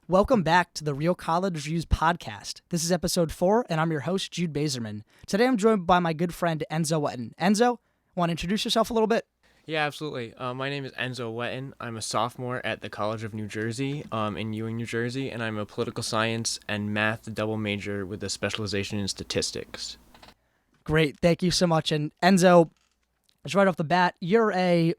Welcome back to the Real College Reviews podcast. This is episode 4, and I'm your host, Jude Bazerman. Today I'm joined by my good friend, Enzo Whetton. Enzo, want to introduce yourself a little bit? Yeah, absolutely. My name is Enzo Whetton. I'm a sophomore at the College of New Jersey in Ewing, New Jersey, and I'm a political science and math double major with a specialization in statistics. Great, thank you so much. And Enzo, just right off the bat, you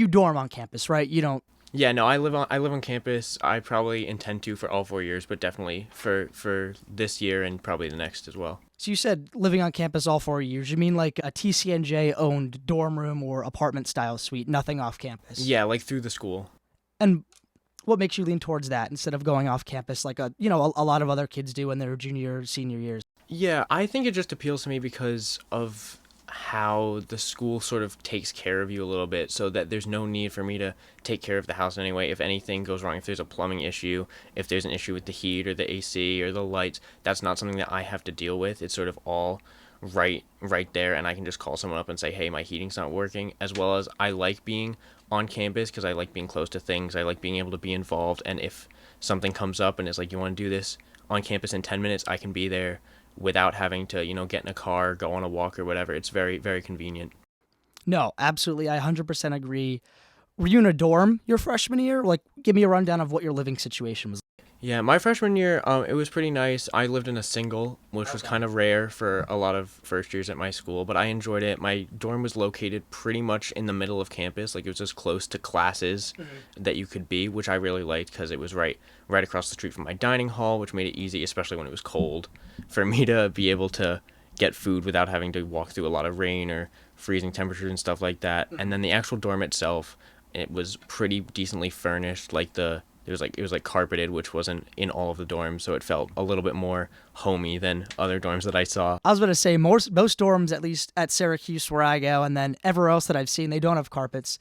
dorm on campus, right? You don't. Yeah, no, I live on campus. I probably intend to for all 4 years, but definitely for this year and probably the next as well. So you said living on campus all 4 years. You mean like a TCNJ-owned dorm room or apartment-style suite, nothing off campus? Yeah, like through the school. And what makes you lean towards that instead of going off campus like a lot of other kids do in their junior or senior years? Yeah, I think it just appeals to me because of how the school sort of takes care of you a little bit, so that there's no need for me to take care of the house anyway. If anything goes wrong, if there's a plumbing issue, if there's an issue with the heat or the AC or the lights, that's not something that I have to deal with. It's sort of all right there, and I can just call someone up and say, hey, my heating's not working. As well as I like being on campus because I like being close to things. I like being able to be involved, and if something comes up and it's like, you want to do this on campus in 10 minutes, I can be there without having to, get in a car, go on a walk or whatever. It's very, very convenient. No, absolutely. I 100% agree. Were you in a dorm your freshman year? Like, give me a rundown of what your living situation was. Yeah, my freshman year, it was pretty nice. I lived in a single, which was kind of rare for a lot of first years at my school, but I enjoyed it. My dorm was located pretty much in the middle of campus. Like, it was as close to classes that you could be, which I really liked because it was right across the street from my dining hall, which made it easy, especially when it was cold, for me to be able to get food without having to walk through a lot of rain or freezing temperatures and stuff like that. And then the actual dorm itself, it was pretty decently furnished. Like it was carpeted, which wasn't in all of the dorms, so it felt a little bit more homey than other dorms that I saw. I was going to say, most dorms, at least at Syracuse where I go, and then everywhere else that I've seen, they don't have carpets.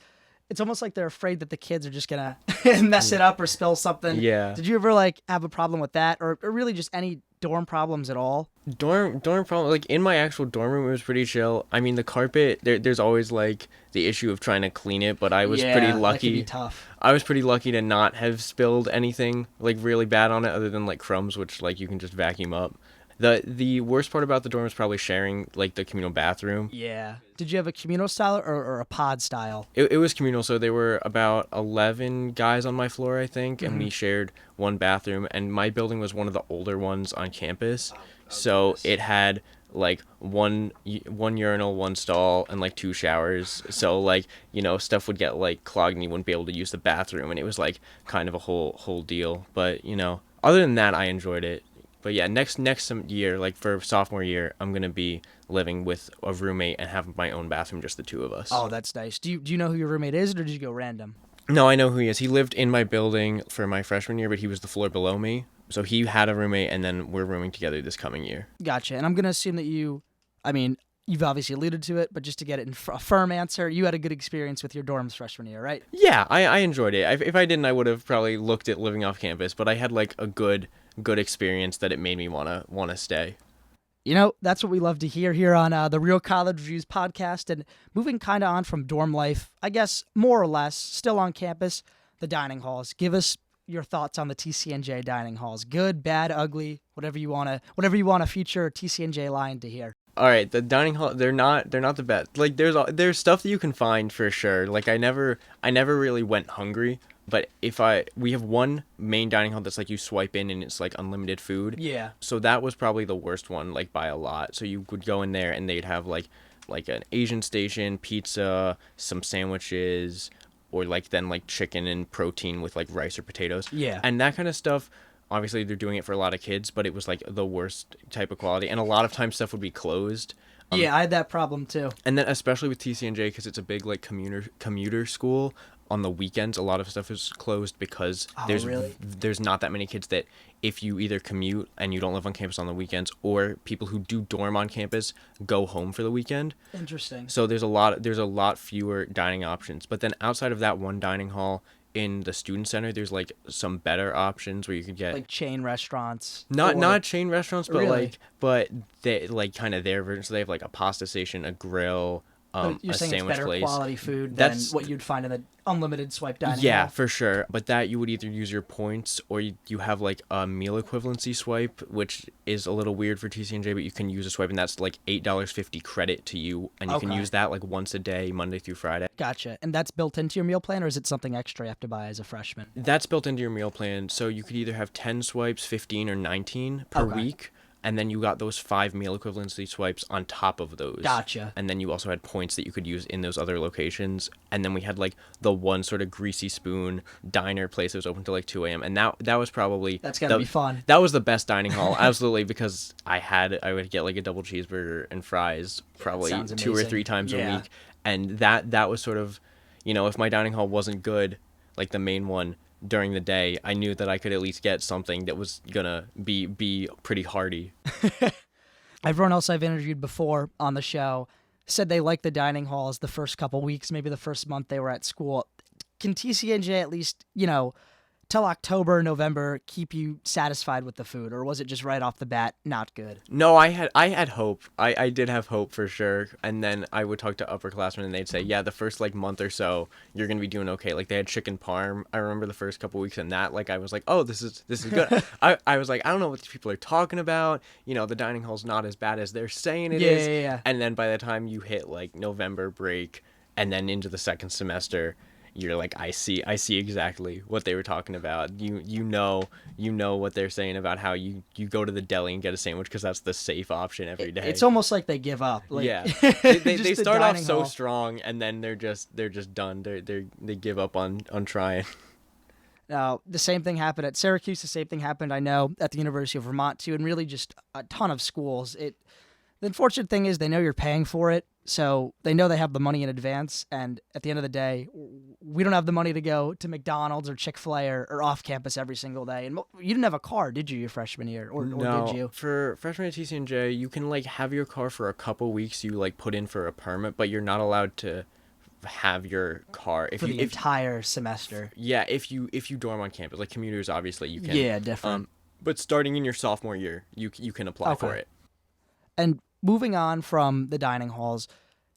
It's almost like they're afraid that the kids are just going to mess it up or spill something. Yeah. Did you ever, have a problem with that, or really just any dorm problems at all? Dorm problem, like in my actual dorm room, it was pretty chill. I mean, the carpet, there's always the issue of trying to clean it, but I was pretty lucky. That could be tough. I was pretty lucky to not have spilled anything really bad on it, other than crumbs, which you can just vacuum up. The worst part about the dorm was probably sharing the communal bathroom. Yeah. Did you have a communal style or a pod style? It was communal, so there were about 11 guys on my floor, I think, and we shared one bathroom, and my building was one of the older ones on campus. So it had one urinal, one stall, and 2 showers. So stuff would get clogged and you wouldn't be able to use the bathroom, and it was kind of a whole deal. But other than that, I enjoyed it. But yeah, next year, for sophomore year, I'm gonna be living with a roommate and have my own bathroom, just the two of us. Oh, that's nice. Do you know who your roommate is, or did you go random? No, I know who he is. He lived in my building for my freshman year, but he was the floor below me. So he had a roommate, and then we're rooming together this coming year. Gotcha. And I'm going to assume that you've obviously alluded to it, but just to get it in a firm answer, you had a good experience with your dorms freshman year, right? Yeah, I enjoyed it. If I didn't, I would have probably looked at living off campus, but I had a good experience that it made me wanna stay. That's what we love to hear here on the Real College Reviews podcast. And moving kind of on from dorm life, I guess more or less, still on campus, the dining halls. Give us your thoughts on the TCNJ dining halls. Good, bad, ugly, whatever you want to feature TCNJ line to hear. All right, the dining hall, they're not the best. There's stuff that you can find for sure. I never really went hungry, but we have one main dining hall that's you swipe in and it's unlimited food. Yeah. So that was probably the worst one by a lot. So you would go in there and they'd have an Asian station, pizza, some sandwiches, or then chicken and protein with rice or potatoes. Yeah. And that kind of stuff. Obviously, they're doing it for a lot of kids, but it was the worst type of quality. And a lot of times stuff would be closed. Yeah, I had that problem too. And then especially with TCNJ, because it's a big commuter school, on the weekends a lot of stuff is closed because there's not that many kids that, if you either commute and you don't live on campus on the weekends, or people who do dorm on campus go home for the weekend. Interesting. So there's a lot fewer dining options. But then outside of that one dining hall in the student center, there's some better options where you could get chain restaurants. Not chain restaurants, but really? but they kind of their version. So they have a pasta station, a grill, But you're a saying it's sandwich better place. quality food than That's what you'd find in the unlimited swipe dining Yeah, hall? for sure. But that you would either use your points or you have like a meal equivalency swipe, which is a little weird for TCNJ, but you can use a swipe and that's like $8.50 credit to you, and you can Okay. use that like once a day, Monday through Friday. Gotcha. And that's built into your meal plan, or is it something extra you have to buy as a freshman? That's built into your meal plan, so you could either have 10 swipes, 15 or 19 per Okay. week, and then you got those 5 meal equivalency swipes on top of those. Gotcha. And then you also had points that you could use in those other locations. And then we had like the one sort of greasy spoon diner place that was open till like 2 a.m. And that was probably That's gotta be fun. That was the best dining hall, absolutely, because I would get like a double cheeseburger and fries probably Sounds 2 or amazing. 3 times Yeah. a week. And that was sort of, if my dining hall wasn't good, like the main one, during the day, I knew that I could at least get something that was gonna be pretty hearty. Everyone else I've interviewed before on the show said they like the dining halls the first couple weeks, maybe the first month they were at school. Can TCNJ at least, till October, November, keep you satisfied with the food, or was it just right off the bat not good? No, I had hope. I did have hope for sure. And then I would talk to upperclassmen and they'd say, yeah, the first like month or so, you're gonna be doing okay. Like they had chicken parm. I remember the first couple weeks, and that like I was like, oh, this is good. I was like, I don't know what these people are talking about. The dining hall's not as bad as they're saying it is. Yeah. And then by the time you hit like November break and then into the second semester, you're like, I see exactly what they were talking about. You know what they're saying about how you go to the deli and get a sandwich because that's the safe option every day. It's almost like they give up. Like, Yeah, they just the start off dining so hall. strong and then they're just done. They give up on trying. Now, the same thing happened at Syracuse. The same thing happened, I know, at the University of Vermont too, and really just a ton of schools. The unfortunate thing is they know you're paying for it, so they know they have the money in advance. And at the end of the day, we don't have the money to go to McDonald's or Chick-fil-A or off campus every single day. And you didn't have a car, did you, your freshman year, or No, did you? for freshman at TCNJ, you can like have your car for a couple weeks. You like put in for a permit, but you're not allowed to have your car For the entire semester. if you dorm on campus. Like commuters, obviously you can. Yeah, different. But starting in your sophomore year, you can apply for Okay. it. And moving on from the dining halls,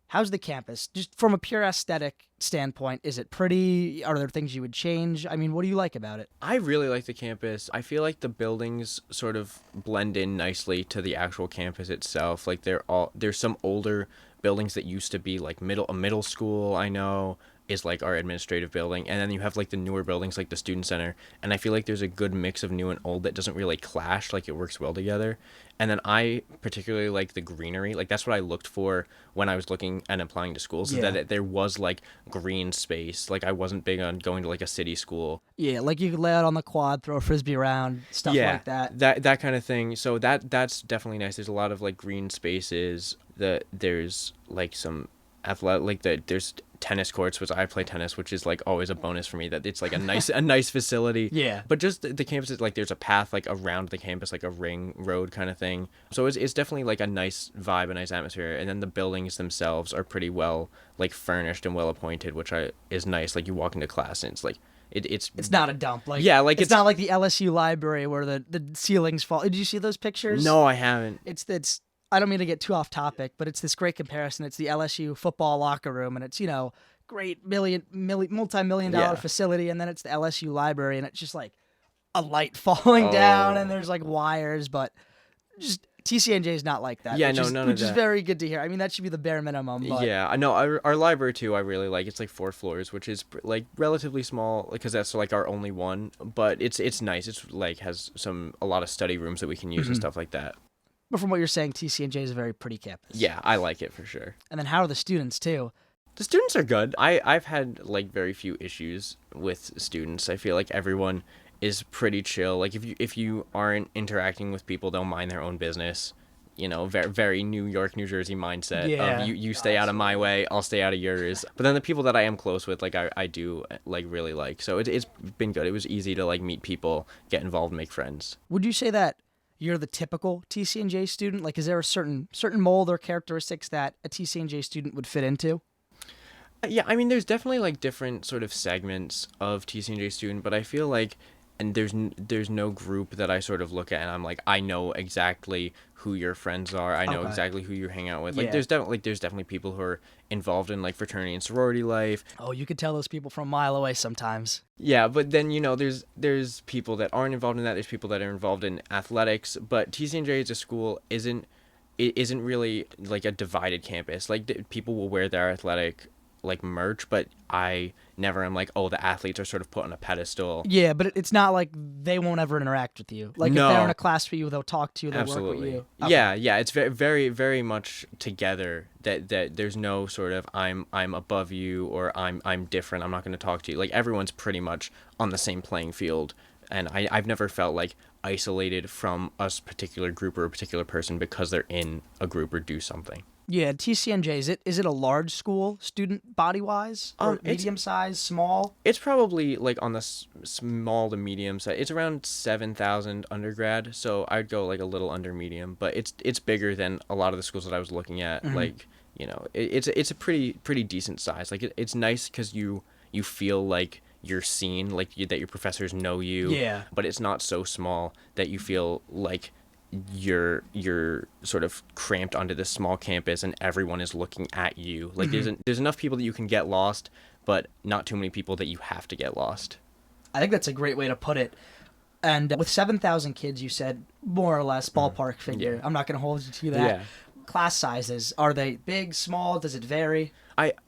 how's the campus? Just from a pure aesthetic standpoint, is it pretty? Are there things you would change? I mean, what do you like about it? I really like the campus. I feel like the buildings sort of blend in nicely to the actual campus itself. Like there's some older buildings that used to be like a middle school, I know, is like our administrative building, and then you have like the newer buildings like the student center, and I feel like there's a good mix of new and old that doesn't really clash, like it works well together. And then I particularly like the greenery. Like that's what I looked for when I was looking and applying to schools, is Yeah. that there was like green space. Like I wasn't big on going to like a city school. Yeah, like you could lay out on the quad, throw a frisbee around, stuff like that. that kind of thing. So that's definitely nice. There's a lot of like green spaces. There's like some athletic, like there's tennis courts, which I play tennis, which is like always a bonus for me. That it's like a nice facility. Yeah. But just the campus is like there's a path like around the campus, like a ring road kind of thing. So it's definitely like a nice vibe, a nice atmosphere. And then the buildings themselves are pretty well like furnished and well appointed, which is nice. Like you walk into class and it's like it's not a dump. Like Yeah, like it's it's not like the LSU library where the ceilings fall. Did you see those pictures? No, I haven't. It's I don't mean to get too off topic, but it's this great comparison. It's the LSU football locker room, and it's great multi-million dollar Yeah. facility, and then it's the LSU library, and it's just like a light falling down, and there's like wires, but just TCNJ is not like that. Yeah, which no, is, none of which is that. very good to hear. I mean, that should be the bare minimum. But Yeah, I know. Our library too, I really like. It's like 4 floors, which is like relatively small because that's like our only one. But it's nice. It's like has a lot of study rooms that we can use and stuff like that. But from what you're saying, TCNJ is a very pretty campus. Yeah, I like it for sure. And then how are the students too? The students are good. I've had like very few issues with students. I feel like everyone is pretty chill. Like if you aren't interacting with people, they'll mind their own business. Very, very New York, New Jersey mindset Yeah. of you stay out of my way, I'll stay out of yours. But then the people that I am close with, like I do like really like. So it's been good. It was easy to like meet people, get involved, make friends. Would you say that you're the typical TCNJ student? Like, is there a certain mold or characteristics that a TCNJ student would fit into? Yeah, I mean, there's definitely like different sort of segments of TCNJ student, but I feel like and there's no group that I sort of look at and I'm like, I know exactly who your friends are. I know Okay. exactly who you hang out with. Yeah. Like there's definitely people who are involved in like fraternity and sorority life. Oh, you could tell those people from a mile away sometimes. Yeah, but then there's people that aren't involved in that. There's people that are involved in athletics, but TCNJ as a school isn't really like a divided campus. Like people will wear their athletic like merch, but I never am like, oh, the athletes are sort of put on a pedestal. Yeah, but it's not like they won't ever interact with you. Like No. if they're in a class for you, they'll talk to you, they'll work with Absolutely. you. Yeah, it's very, very, very much together. That there's no sort of I'm above you or I'm different. I'm not going to talk to you. Like everyone's pretty much on the same playing field, and I've never felt like isolated from a particular group or a particular person because they're in a group or do something. Yeah, TCNJ, is it a large school, student body-wise? Or medium size, small? It's probably like on the small to medium side. It's around 7,000 undergrad, so I'd go like a little under medium, but it's bigger than a lot of the schools that I was looking at. Like, it's a pretty decent size. Like it's nice because you feel like you're seen, like that your professors know you. Yeah. But it's not so small that you feel like you're sort of cramped onto this small campus and everyone is looking at you. Like there's enough people that you can get lost, but not too many people that you have to get lost. I think that's a great way to put it. And with 7,000 kids, you said more or less ballpark figure. Yeah. I'm not going to hold you to that. Yeah. Class sizes, are they big, small? Does it vary?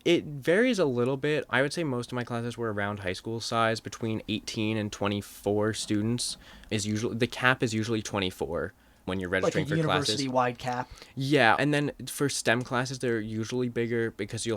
It varies a little bit. I would say most of my classes were around high school size, between 18 and 24 students. The cap is usually 24 when you're registering like a for classes. university-wide cap? Yeah, and then for STEM classes, they're usually bigger because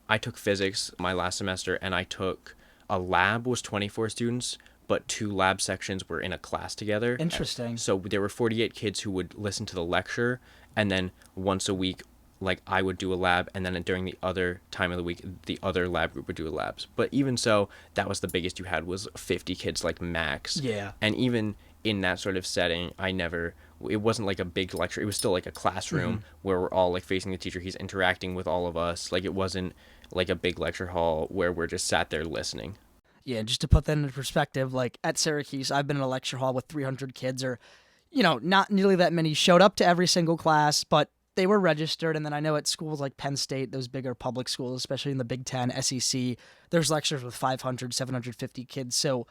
I took physics my last semester, and I took a lab was 24 students, but 2 lab sections were in a class together. Interesting. So there were 48 kids who would listen to the lecture, and then once a week, like I would do a lab, and then during the other time of the week, the other lab group would do labs. But even so, that was the biggest you had was 50 kids, like max. Yeah. And even in that sort of setting, it wasn't like a big lecture. It was still like a classroom where we're all like facing the teacher. He's interacting with all of us. Like it wasn't like a big lecture hall where we're just sat there listening. Yeah, just to put that into perspective, like at Syracuse, I've been in a lecture hall with 300 kids, or, not nearly that many showed up to every single class, but they were registered. And then I know at schools like Penn State, those bigger public schools, especially in the Big Ten, SEC, there's lectures with 500, 750 kids. So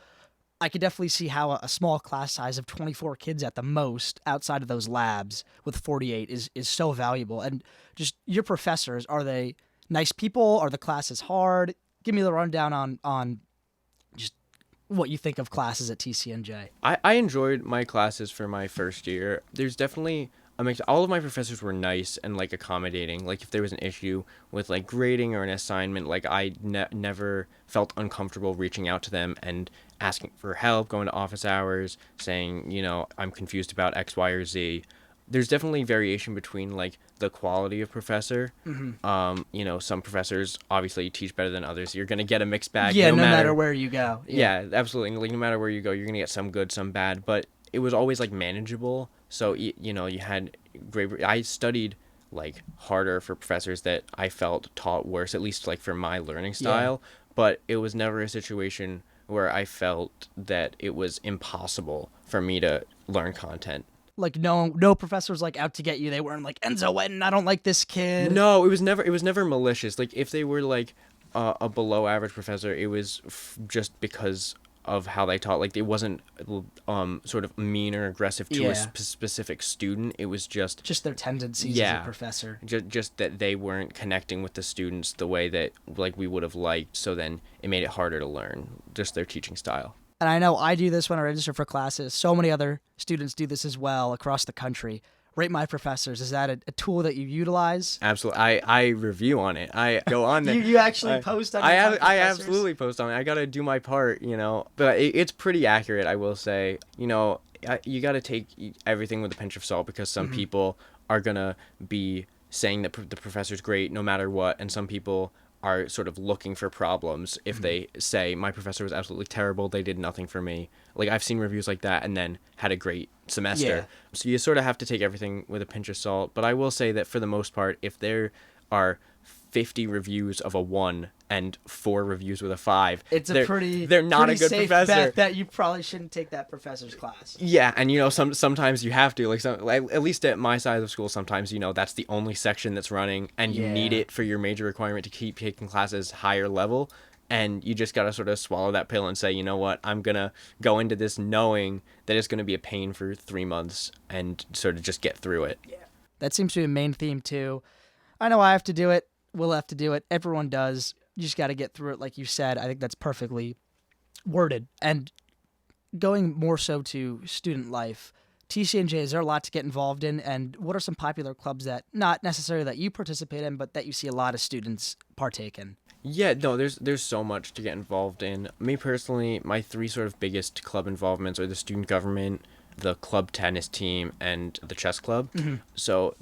I could definitely see how a small class size of 24 kids at the most outside of those labs with 48 is so valuable. And just your professors, are they nice people? Are the classes hard? Give me the rundown on just what you think of classes at TCNJ. I enjoyed my classes for my first year. There's definitely a mix. All of my professors were nice and like accommodating. Like if there was an issue with like grading or an assignment, like I never felt uncomfortable reaching out to them and asking for help, going to office hours, saying, I'm confused about X, Y, or Z. There's definitely variation between like the quality of professor. Some professors obviously teach better than others. You're gonna get a mixed bag. Yeah, no matter where you go. Yeah, absolutely. Like no matter where you go, you're gonna get some good, some bad. But it was always like manageable. So you had great. I studied like harder for professors that I felt taught worse, at least like for my learning style. Yeah. But it was never a situation where I felt that it was impossible for me to learn content. Like no professors like out to get you. They weren't like, Enzo Whetton, I don't like this kid. No, it was never malicious. Like if they were like a below average professor, it was just because of how they taught. Like it wasn't sort of mean or aggressive to a specific student. It was just their tendencies as a professor. Just that they weren't connecting with the students the way that like we would have liked. So then it made it harder to learn. Just their teaching style. And I know I do this when I register for classes. So many other students do this as well across the country. Rate my professors. Is that a tool that you utilize? Absolutely. I review on it. I go on there. you actually post on it? I absolutely post on it. I got to do my part, But it's pretty accurate, I will say. You got to take everything with a pinch of salt because some people are going to be saying that the professor's great no matter what, and some people are sort of looking for problems if they say my professor was absolutely terrible, they did nothing for me. Like I've seen reviews like that and then had a great semester. Yeah. So you sort of have to take everything with a pinch of salt. But I will say that for the most part, if there are 50 reviews of a 1 and 4 reviews with a 5. It's they're not a good safe professor. bet that you probably shouldn't take that professor's class. Yeah, and sometimes you have to, at least at my side of school, sometimes that's the only section that's running, and you need it for your major requirement to keep taking classes higher level, and you just gotta sort of swallow that pill and say, you know what, I'm gonna go into this knowing that it's gonna be a pain for 3 months and sort of just get through it. Yeah, that seems to be a main theme too. I know I have to do it. We'll have to do it. Everyone does. You just got to get through it, like you said. I think that's perfectly worded. And going more so to student life, TCNJ, is there a lot to get involved in? And what are some popular clubs that, not necessarily that you participate in, but that you see a lot of students partake in? Yeah, no, there's so much to get involved in. Me personally, my 3 sort of biggest club involvements are the student government, the club tennis team, and the chess club. Mm-hmm. So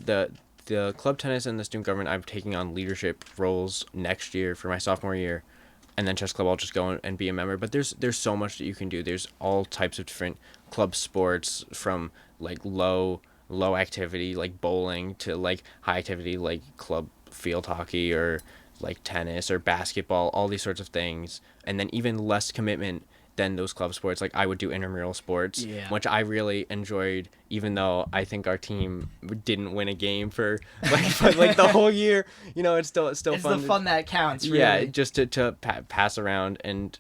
the club tennis and the student government, I'm taking on leadership roles next year for my sophomore year, and then chess club I'll just go and be a member. But there's so much that you can do. There's all types of different club sports, from like low activity like bowling to like high activity like club field hockey or like tennis or basketball, all these sorts of things. And then even less commitment than those club sports, like I would do intramural sports, which I really enjoyed, even though I think our team didn't win a game for like the whole year. It's still it's fun. It's the fun that counts, really. Yeah, just to pass around and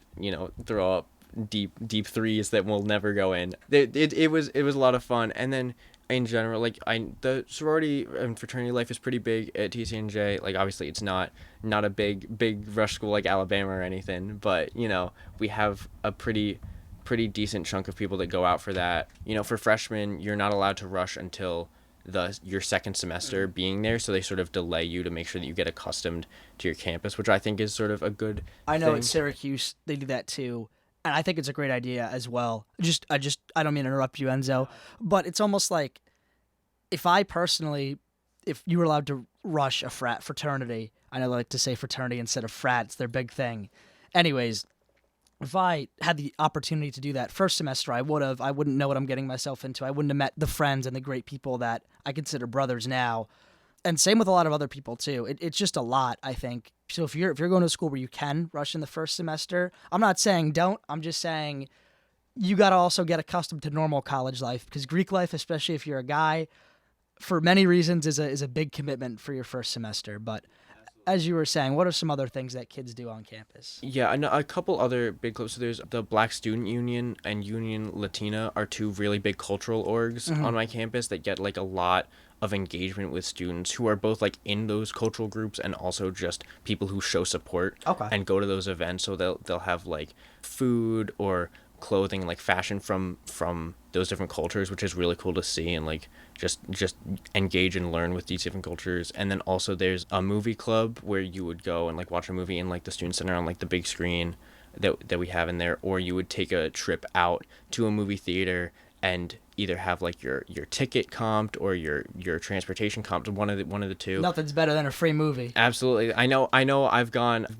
throw up deep threes that will never go in. It was a lot of fun. And then in general, the sorority and fraternity life is pretty big at TCNJ. Like, obviously it's not a big rush school like Alabama or anything, but we have a pretty decent chunk of people that go out for that. For freshmen, you're not allowed to rush until your second semester being there, so they sort of delay you to make sure that you get accustomed to your campus, which I think is sort of a good I know thing. at Syracuse they do that too. And I think it's a great idea as well. I don't mean to interrupt you, Enzo, but it's almost like if you were allowed to rush a fraternity, I know they like to say fraternity instead of frat, it's their big thing. Anyways, if I had the opportunity to do that first semester, I wouldn't know what I'm getting myself into. I wouldn't have met the friends and the great people that I consider brothers now. And same with a lot of other people too. It's just a lot, I think. So if you're going to a school where you can rush in the first semester, I'm not saying don't. I'm just saying you got to also get accustomed to normal college life, because Greek life, especially if you're a guy, for many reasons is a big commitment for your first semester. But as you were saying, what are some other things that kids do on campus? Yeah, I know a couple other big clubs. So there's the Black Student Union and Union Latina are 2 really big cultural orgs on my campus that get like a lot of engagement with students who are both like in those cultural groups and also just people who show support and go to those events. So they'll have like food or clothing, like fashion from those different cultures, which is really cool to see, and like just engage and learn with these different cultures. And then also there's a movie club where you would go and like watch a movie in like the student center on like the big screen that we have in there, or you would take a trip out to a movie theater and either have like your ticket comped or your transportation comped, one of the 2. Nothing's better than a free movie. Absolutely. I know I've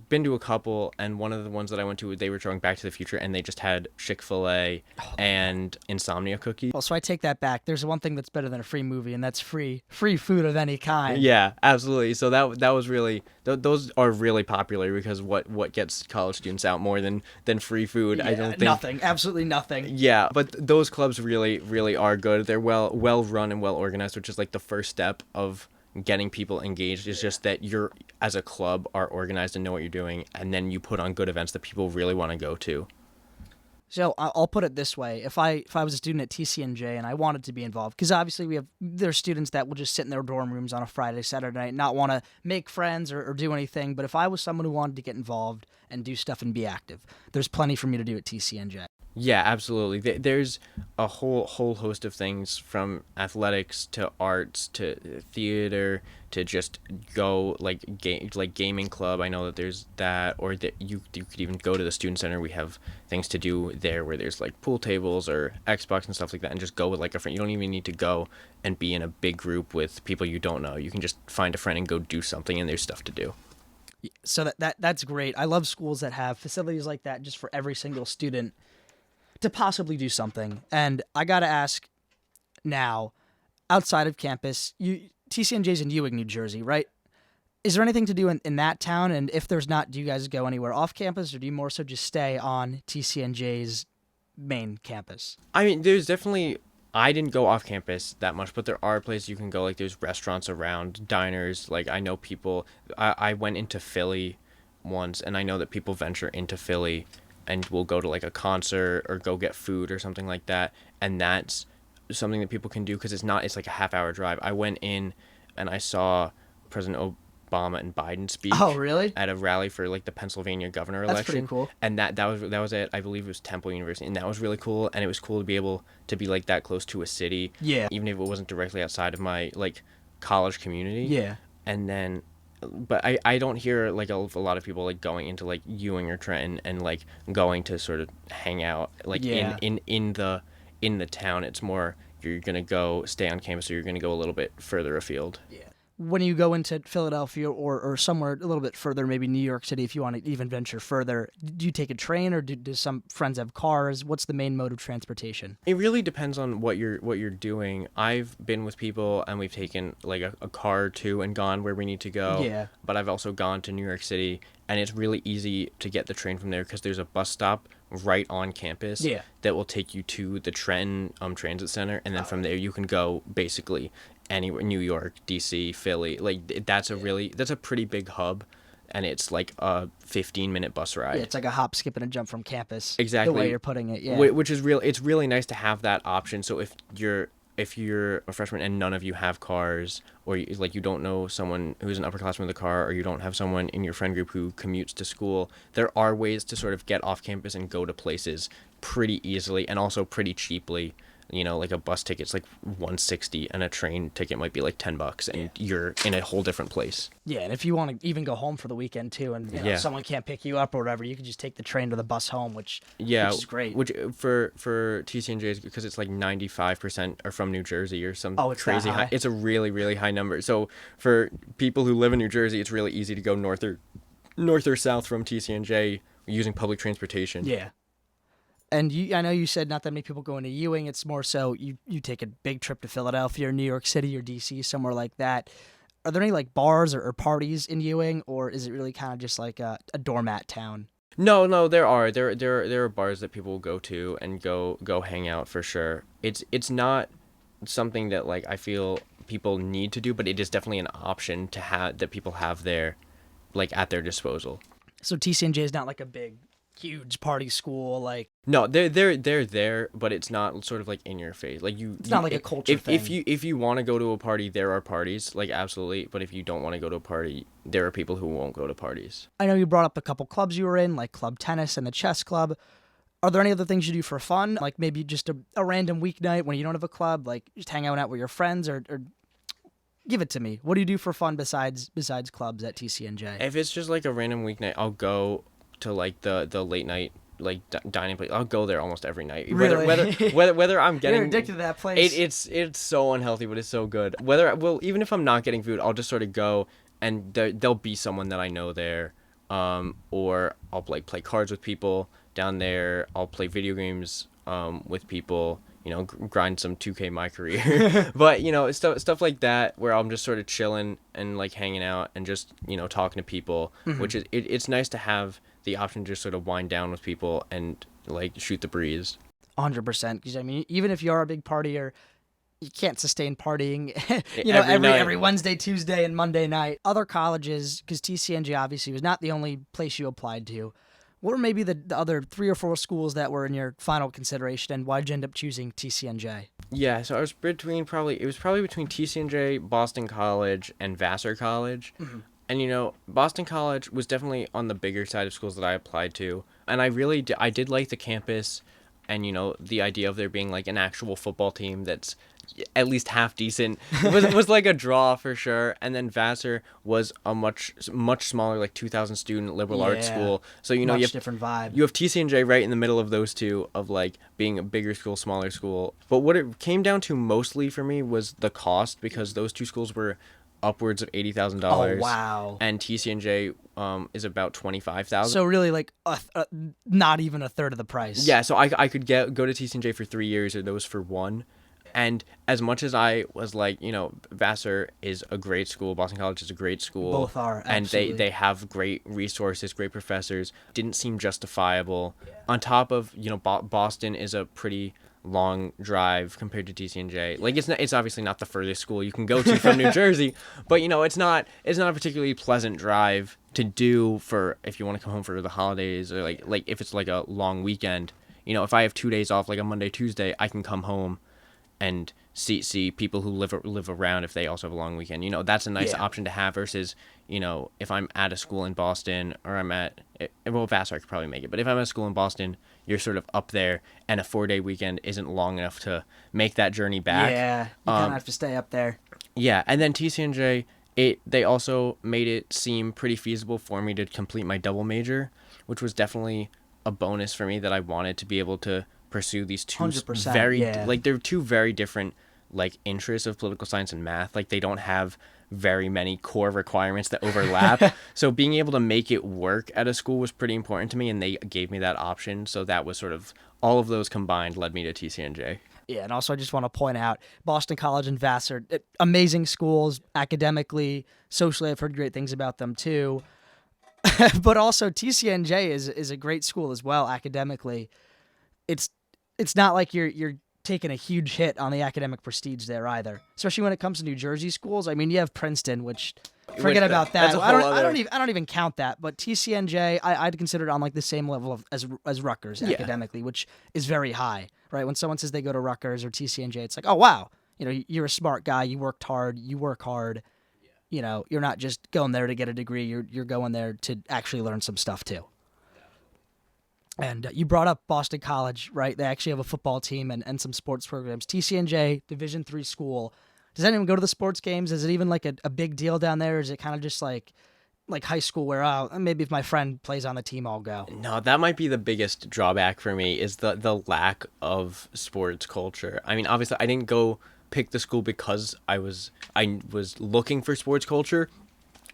been to a couple, and one of the ones that I went to, they were showing Back to the Future, and they just had Chick-fil-A and Insomnia cookies. Well, so I take that back. There's one thing that's better than a free movie, and that's free food of any kind. Yeah, absolutely. So that was really, those are really popular, because what gets college students out more than free food? Yeah, I don't think nothing. Absolutely nothing. Yeah, but those clubs really are good. They're well run and well organized, which is like the first step of getting people engaged, is just that you're, as a club, are organized and know what you're doing, and then you put on good events that people really want to go to. So I'll put it this way: if I was a student at TCNJ and I wanted to be involved, because obviously there's students that will just sit in their dorm rooms on a Friday, Saturday night, not want to make friends or do anything. But if I was someone who wanted to get involved and do stuff and be active, there's plenty for me to do at TCNJ. Yeah, absolutely. There's a whole host of things, from athletics to arts to theater to just go like gaming club. I know that there's that, or that you could even go to the student center. We have things to do there where there's like pool tables or Xbox and stuff like that, and just go with like a friend. You don't even need to go and be in a big group with people you don't know. You can just find a friend and go do something, and there's stuff to do. So that's great. I love schools that have facilities like that just for every single student to possibly do something. And I got to ask now, outside of campus, TCNJ's in Ewing, New Jersey, right? Is there anything to do in that town? And if there's not, do you guys go anywhere off campus, or do you more so just stay on TCNJ's main campus? I mean, there's definitely, I didn't go off campus that much, but there are places you can go. Like there's restaurants around, diners. Like I know people, I went into Philly once, and I know that people venture into Philly and will go to like a concert or go get food or something like that. And that's something that people can do because it's like a half-hour drive. I went in and I saw President Obama and Biden speak. Oh, really? At a rally for like the Pennsylvania governor That's election. pretty cool. And that was at, I believe it was Temple University, and that was really cool. And it was cool to be able to be like that close to a city. Yeah. Even if it wasn't directly outside of my like college community. Yeah. And then, but I don't hear like a lot of people like going into like Ewing or Trenton and like going to sort of hang out like Yeah. in the town. It's more you're gonna go stay on campus, or you're gonna go a little bit further afield. Yeah. When you go into Philadelphia or somewhere a little bit further, maybe New York City, if you want to even venture further, do you take a train, or do some friends have cars? What's the main mode of transportation? It really depends on what you're doing. I've been with people and we've taken like a car or two and gone where we need to go. Yeah. But I've also gone to New York City, and it's really easy to get the train from there because there's a bus stop right on campus. Yeah. That will take you to the Trenton Transit Center, and then from there you can go basically anywhere, New York, DC, Philly. Like that's a pretty big hub, and it's like a 15-minute bus ride. Yeah, it's like a hop, skip, and a jump from campus. Exactly. The way you're putting it, yeah. Which is real. It's really nice to have that option. So if you're a freshman and none of you have cars, or you don't know someone who's an upperclassman with a car, or you don't have someone in your friend group who commutes to school, there are ways to sort of get off campus and go to places pretty easily and also pretty cheaply. Like a bus ticket's like $160, and a train ticket might be like $10, and you're in a whole different place. Yeah, and if you want to even go home for the weekend too, and someone can't pick you up or whatever, you can just take the train to the bus home, which is great. Which for TCNJs, because it's like 95% are from New Jersey or some crazy high. It's a really, really high number. So for people who live in New Jersey, it's really easy to go north or south from TCNJ using public transportation. Yeah. And I know you said not that many people go into Ewing. It's more so you take a big trip to Philadelphia or New York City or DC, somewhere like that. Are there any like bars or parties in Ewing, or is it really kind of just like a doormat town? No, there are bars that people will go to and go hang out for sure. It's not something that like I feel people need to do, but it is definitely an option to have that people have there, like at their disposal. So TCNJ is not like a big, huge party school, like. No, they're there, but it's not sort of like in your face. Like it's not like a culture thing. If you want to go to a party, there are parties, like absolutely. But if you don't want to go to a party, there are people who won't go to parties. I know you brought up a couple clubs you were in, like club tennis and the chess club. Are there any other things you do for fun, like maybe just a random weeknight when you don't have a club, like just hang out with your friends, or give it to me. What do you do for fun besides clubs at TCNJ? If it's just like a random weeknight, I'll go to like the late night like dining place. I'll go there almost every night. Really? Whether I'm getting, you're addicted to that place. It's so unhealthy, but it's so good. Even if I'm not getting food, I'll just sort of go, and there'll be someone that I know there, or I'll like play cards with people down there. I'll play video games with people. Grind some 2K My Career. But, stuff like that where I'm just sort of chilling and like hanging out and just, talking to people, which is, it's nice to have the option to just sort of wind down with people and like shoot the breeze. 100%. Because I mean, even if you are a big partier, you can't sustain partying, every Wednesday, Tuesday, and Monday night. Other colleges, because TCNJ obviously was not the only place you applied to. What were maybe the other 3 or 4 schools that were in your final consideration, and why'd you end up choosing TCNJ? Yeah, so I was probably between TCNJ, Boston College, and Vassar College. Mm-hmm. And, Boston College was definitely on the bigger side of schools that I applied to. And I did like the campus and, the idea of there being like an actual football team that's at least half decent was like a draw for sure. And then Vassar was a much smaller, like 2,000 student liberal arts school. So you have different vibe. You have TCNJ right in the middle of those two, of like being a bigger school, smaller school. But what it came down to mostly for me was the cost, because those two schools were upwards of $80,000. Oh wow! And TCNJ is about $25,000. So really, like not even a third of the price. Yeah, so I could go to TCNJ for 3 years, or those for 1. And as much as I was like, Vassar is a great school, Boston College is a great school. Both are, absolutely. And they have great resources, great professors, didn't seem justifiable. Yeah. On top of, Boston is a pretty long drive compared to TCNJ. Like it's obviously not the furthest school you can go to from New Jersey, but it's not a particularly pleasant drive to do for if you want to come home for the holidays, or like if it's like a long weekend. If I have 2 days off, like a Monday, Tuesday, I can come home and see people who live around if they also have a long weekend. That's a nice option to have versus, if I'm at a school in Boston or I'm at, well, Vassar I could probably make it, but if I'm at a school in Boston, you're sort of up there and a 4-day weekend isn't long enough to make that journey back. Yeah, you kind of have to stay up there. Yeah, and then TCNJ, they also made it seem pretty feasible for me to complete my double major, which was definitely a bonus for me that I wanted to be able to pursue these two 100%, they're two very different interests of political science and math. Like they don't have very many core requirements that overlap. So being able to make it work at a school was pretty important to me, and they gave me that option. So that was sort of all of those combined led me to TCNJ. Yeah, and also I just want to point out Boston College and Vassar, amazing schools academically, socially. I've heard great things about them too. But also TCNJ is a great school as well academically. It's not like you're taking a huge hit on the academic prestige there either, especially when it comes to New Jersey schools. I mean, you have Princeton, which forget about that. I don't even count that. But TCNJ, I'd consider it on like the same level as Rutgers academically, which is very high, right? When someone says they go to Rutgers or TCNJ, it's like, oh wow, you're a smart guy, you worked hard, you work hard. You're not just going there to get a degree. You're going there to actually learn some stuff too. And you brought up Boston College, right? They actually have a football team and some sports programs. TCNJ, Division III school. Does anyone go to the sports games? Is it even like a big deal down there? Or is it kind of just like high school where maybe if my friend plays on the team, I'll go? No, that might be the biggest drawback for me is the lack of sports culture. I mean, obviously, I didn't go pick the school because I was looking for sports culture.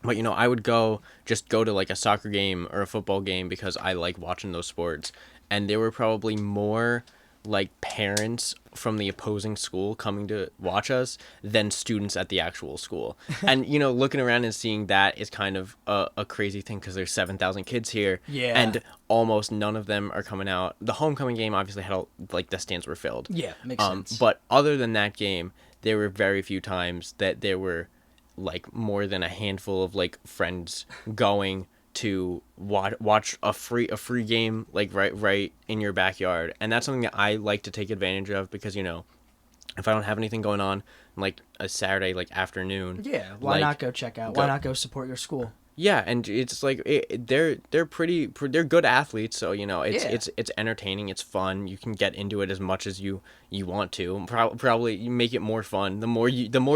But, I would go to like a soccer game or a football game because I like watching those sports. And there were probably more like parents from the opposing school coming to watch us than students at the actual school. And, looking around and seeing that is kind of a crazy thing because there's 7,000 kids here. Yeah. And almost none of them are coming out. The homecoming game obviously had the stands were filled. Yeah, makes sense. But other than that game, there were very few times that there were like more than a handful of like friends going to watch a free game like right in your backyard. And that's something that I like to take advantage of because if I don't have anything going on like a Saturday like afternoon, why not go check out, why not go support your school? Yeah, and it's like they're good athletes, so it's entertaining, it's fun. You can get into it as much as you want to. Probably you make it more fun. The more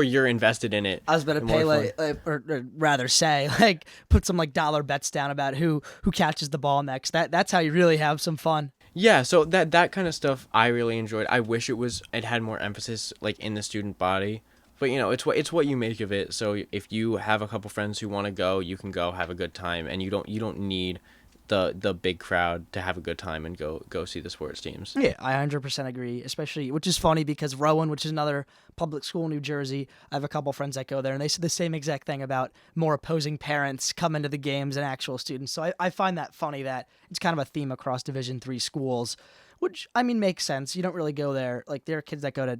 you're invested in it. I was about to pay or rather say put some dollar bets down about who catches the ball next. That's how you really have some fun. Yeah, so that kind of stuff I really enjoyed. I wish it had more emphasis in the student body. But it's what you make of it. So if you have a couple friends who want to go, you can go have a good time, and you don't need the big crowd to have a good time and go see the sports teams. Yeah, I 100% agree. Especially, which is funny because Rowan, which is another public school in New Jersey, I have a couple friends that go there, and they said the same exact thing about more opposing parents come into the games than actual students. So I find that funny that it's kind of a theme across Division III schools, which I mean makes sense. You don't really go there there are kids that go to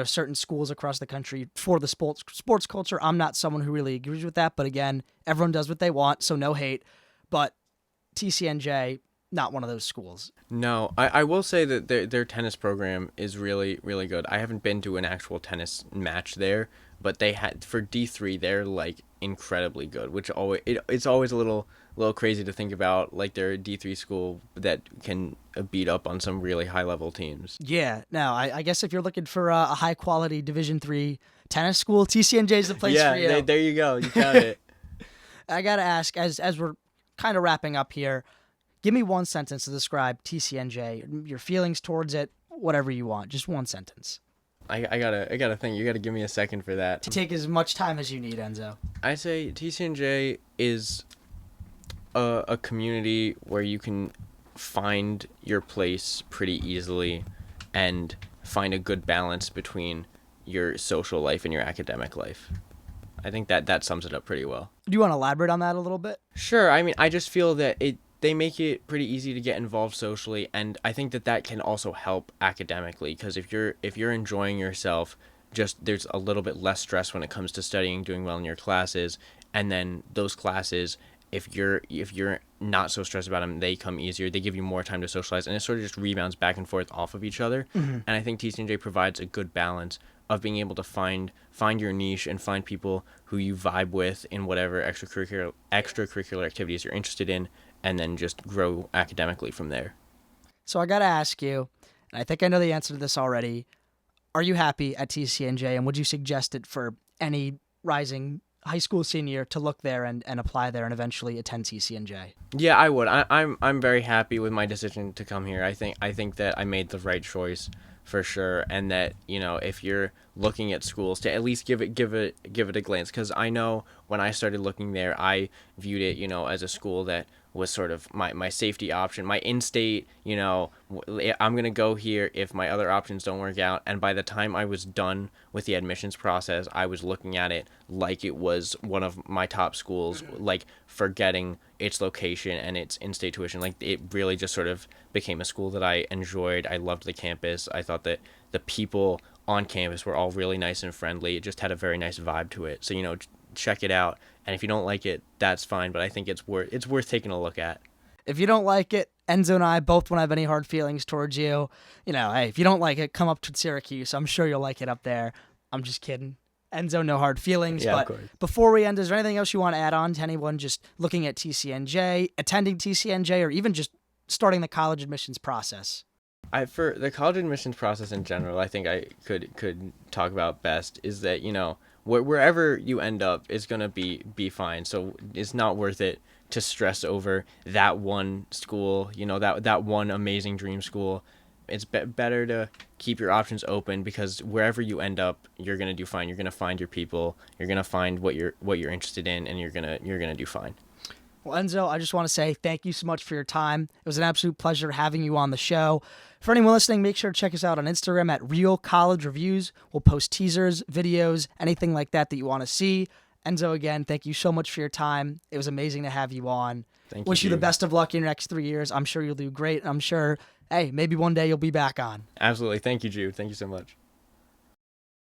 certain schools across the country for the sports culture. I'm not someone who really agrees with that, but again, everyone does what they want, so no hate. But TCNJ, not one of those schools. No, I will say that their tennis program is really, really good. I haven't been to an actual tennis match there, but they had for D3, they're incredibly good, which it's always a little crazy to think about their D3 school that can beat up on some really high level teams. Yeah, no, I guess if you're looking for a high quality Division III tennis school, TCNJ is the place for you. Yeah, there you go. You got it. I gotta ask, as we're kind of wrapping up here, give me one sentence to describe TCNJ, your feelings towards it, whatever you want, just one sentence. I gotta think. You gotta give me a second for that. To take as much time as you need, Enzo. I say TCNJ is a community where you can find your place pretty easily and find a good balance between your social life and your academic life. I think that sums it up pretty well. Do you want to elaborate on that a little bit? Sure. I mean, I just feel that they make it pretty easy to get involved socially, and I think that can also help academically, because if you're enjoying yourself, just there's a little bit less stress when it comes to studying, doing well in your classes, and then those classes, if you're not so stressed about them, they come easier. They give you more time to socialize, and it sort of just rebounds back and forth off of each other. And I think TCNJ provides a good balance of being able to find your niche and find people who you vibe with in whatever extracurricular activities you're interested in, and then just grow academically from there. So I got to ask you, and I think I know the answer to this already. Are you happy at TCNJ, and would you suggest it for any rising high school senior to look there and apply there and eventually attend TCNJ? Yeah, I would. I'm very happy with my decision to come here. I think that I made the right choice for sure, and that, you know, if you're looking at schools, to at least give it a glance, because I know when I started looking there, I viewed it, you know, as a school that was sort of my safety option, my in-state, you know, I'm going to go here if my other options don't work out. And by the time I was done with the admissions process, I was looking at it like it was one of my top schools, like forgetting its location and its in-state tuition. Like, it really just sort of became a school that I enjoyed. I loved the campus. I thought that the people on campus were all really nice and friendly. It just had a very nice vibe to it. So, you know, check it out. And if you don't like it, that's fine. But I think it's worth taking a look at. If you don't like it, Enzo and I both won't have any hard feelings towards you. You know, hey, if you don't like it, come up to Syracuse. I'm sure you'll like it up there. I'm just kidding. Enzo, no hard feelings. Yeah, but of course. Before we end, is there anything else you want to add on to anyone just looking at TCNJ, attending TCNJ, or even just starting the college admissions process? For the college admissions process in general, I think I could talk about best is that, you know, wherever you end up is going to be fine. So it's not worth it to stress over that one school, you know, that one amazing dream school. It's better to keep your options open, because wherever you end up, you're going to do fine. You're going to find your people. You're going to find what you're interested in, and you're going to do fine. Well, Enzo, I just want to say thank you so much for your time. It was an absolute pleasure having you on the show. For anyone listening, make sure to check us out on Instagram at Real College Reviews. We'll post teasers, videos, anything like that you want to see. Enzo, again, thank you so much for your time. It was amazing to have you on. Thank you. Wish you the best of luck in your next 3 years. I'm sure you'll do great. I'm sure, hey, maybe one day you'll be back on. Absolutely. Thank you, Jude. Thank you so much.